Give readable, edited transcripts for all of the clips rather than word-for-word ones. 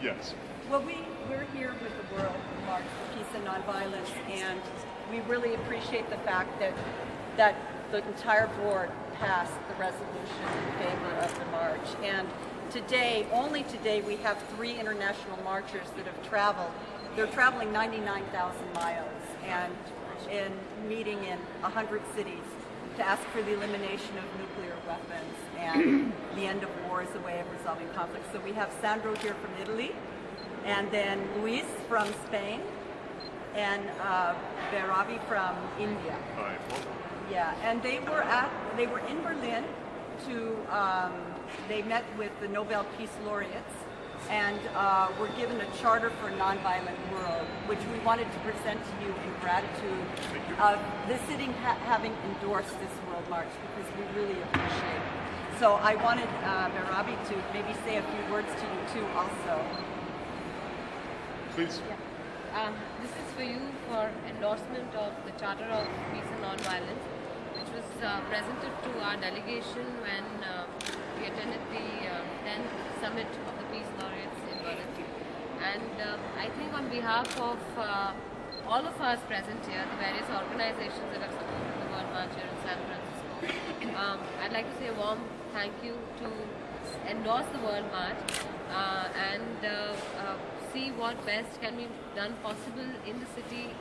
Yes. Well, we're here with the World March for Peace and Nonviolence, and we really appreciate the fact that the entire board passed the resolution in favor of the march. And today, only today, we have 3 international marchers that have traveled. They're traveling 99,000 miles and meeting in 100 cities to ask for the elimination of nuclear weapons and the end of war as a way of resolving conflict. So we have Sandro here from Italy, and then Luis from Spain, and Beravi from India. Hi. Yeah, and they were in Berlin to they met with the Nobel Peace Laureates, and were given a charter for a nonviolent world, which we wanted to present to you in gratitude of the sitting having endorsed this World March, because we really appreciate it. So I wanted Beravi to maybe say a few words to you too also. Please. Yeah. This is for you for endorsement of the Charter of Peace and Nonviolence, which was presented to our delegation when we attended the 10th Summit of the Peace Laureates in Berlin. And I think on behalf of all of us present here, the various organizations that have supported the World March here in San Francisco, I'd like to say a warm thank you to endorse the World March and see what best can be done possible in the city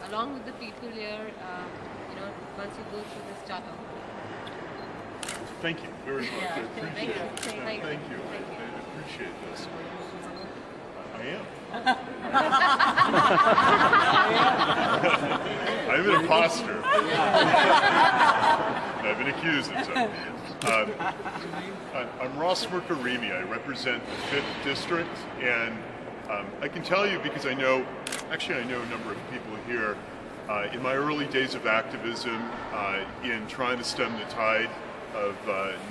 along with the people here, once you go through this charter. Thank you very much. Yeah, I appreciate it. thank you. Thank you. I appreciate this. I am. I'm an imposter. I've been accused of so. I'm Ross Mirkarimi. I represent the 5th District, and I can tell you because I know a number of people here. In my early days of activism, in trying to stem the tide of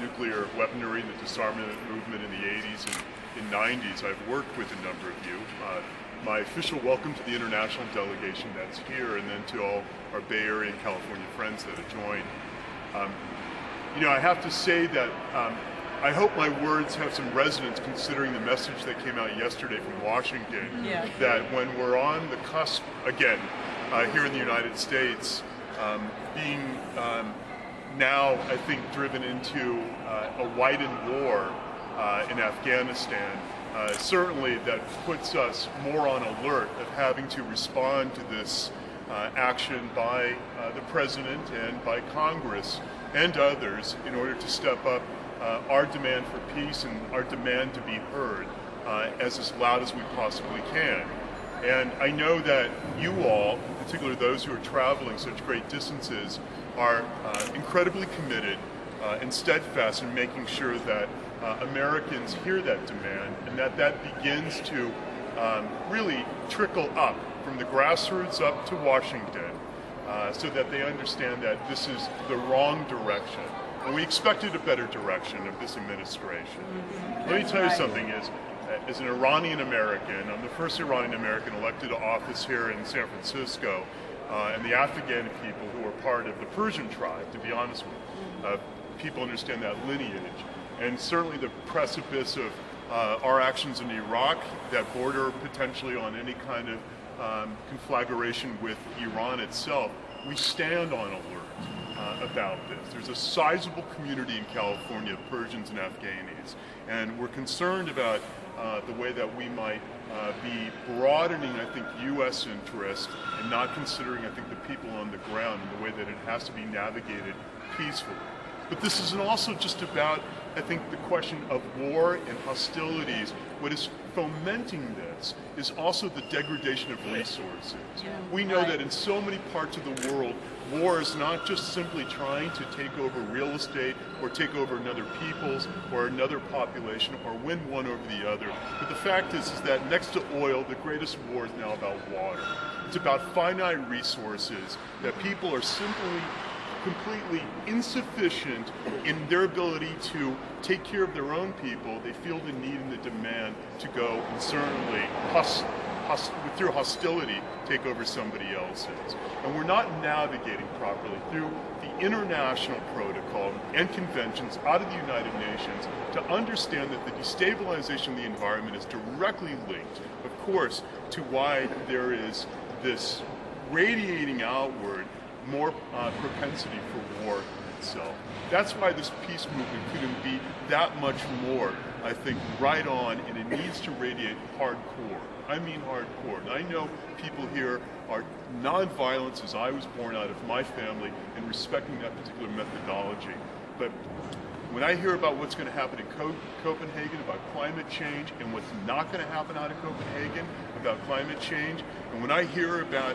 nuclear weaponry and the disarmament movement in the 80s and 90s, I've worked with a number of you. My official welcome to the international delegation that's here, and then to all our Bay Area and California friends that have joined. I have to say that I hope my words have some resonance considering the message that came out yesterday from Washington, that when we're on the cusp, again, here in the United States, being now, I think, driven into a widened war in Afghanistan, certainly that puts us more on alert of having to respond to this action by the President and by Congress and others in order to step up our demand for peace and our demand to be heard as loud as we possibly can. And I know that you all, particularly those who are traveling such great distances, are incredibly committed and steadfast in making sure that Americans hear that demand, and that begins to really trickle up from the grassroots up to Washington, so that they understand that this is the wrong direction. And we expected a better direction of this administration. Let me tell you something, as an Iranian American, I'm the first Iranian American elected to office here in San Francisco, and the Afghan people who are part of the Persian tribe, to be honest with you. People understand that lineage. And certainly the precipice of our actions in Iraq that border potentially on any kind of conflagration with Iran itself, we stand on alert about this. There's a sizable community in California of Persians and Afghanis, and we're concerned about the way that we might be broadening, I think, U.S. interest and not considering, I think, the people on the ground and the way that it has to be navigated peacefully. But this isn't also just about, I think, the question of war and hostilities. What is fomenting this is also the degradation of resources. We know that in so many parts of the world, war is not just simply trying to take over real estate or take over another people's or another population or win one over the other. But the fact is that next to oil, the greatest war is now about water. It's about finite resources that people are simply completely insufficient in their ability to take care of their own people. They feel the need and the demand to go and certainly through hostility take over somebody else's. And we're not navigating properly through the international protocol and conventions out of the United Nations to understand that the destabilization of the environment is directly linked, of course, to why there is this radiating outward more propensity for war itself. That's why this peace movement couldn't be that much more, I think, right on, and it needs to radiate hardcore. I mean hardcore. And I know people here are non-violence as I was born out of my family and respecting that particular methodology. But when I hear about what's going to happen in Copenhagen about climate change and what's not going to happen out of Copenhagen about climate change, and when I hear about,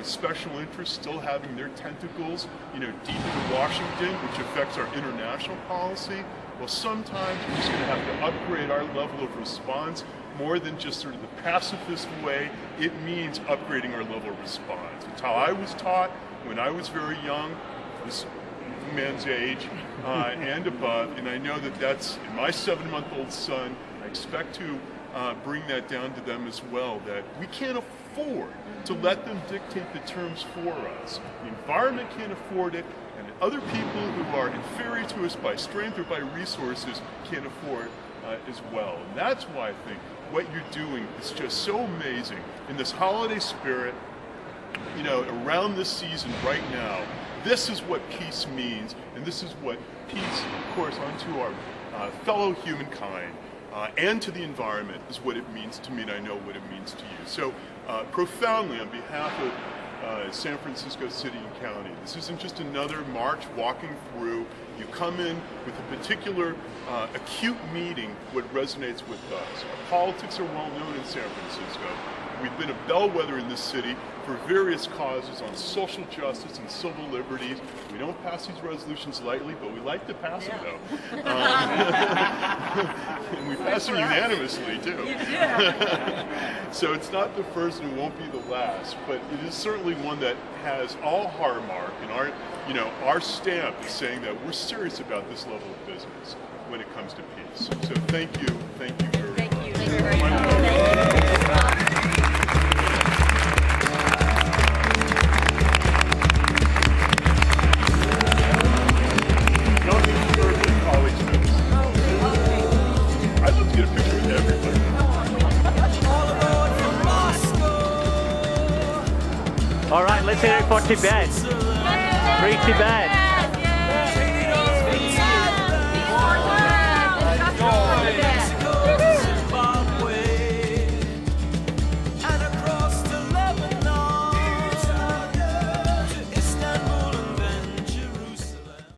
special interests still having their tentacles, deep into Washington, which affects our international policy, well, sometimes we're just going to have to upgrade our level of response more than just sort of the pacifist way. It means upgrading our level of response. It's how I was taught when I was very young, this man's age and above, and I know that that's in my 7-month-old son. I expect to bring that down to them as well, that we can't afford to let them dictate the terms for us. The environment can't afford it, and other people who are inferior to us by strength or by resources can't afford as well. And that's why I think what you're doing is just so amazing in this holiday spirit, around this season right now. This is what peace means, and this is what peace, of course, unto our fellow humankind and to the environment is what it means to me, and I know what it means to you. So profoundly, on behalf of San Francisco City and County, this isn't just another march walking through. You come in with a particular acute meaning, what resonates with us. Our politics are well known in San Francisco. We've been a bellwether in this city for various causes on social justice and civil liberties. We don't pass these resolutions lightly, but we like to pass them, though. And we pass them unanimously, too. So it's not the first and it won't be the last, but it is certainly one that has all our mark, and our stamp is saying that we're serious about this level of business when it comes to peace. So thank you very much. Thank you very much. All right, let's hear it for Tibet. Free Tibet.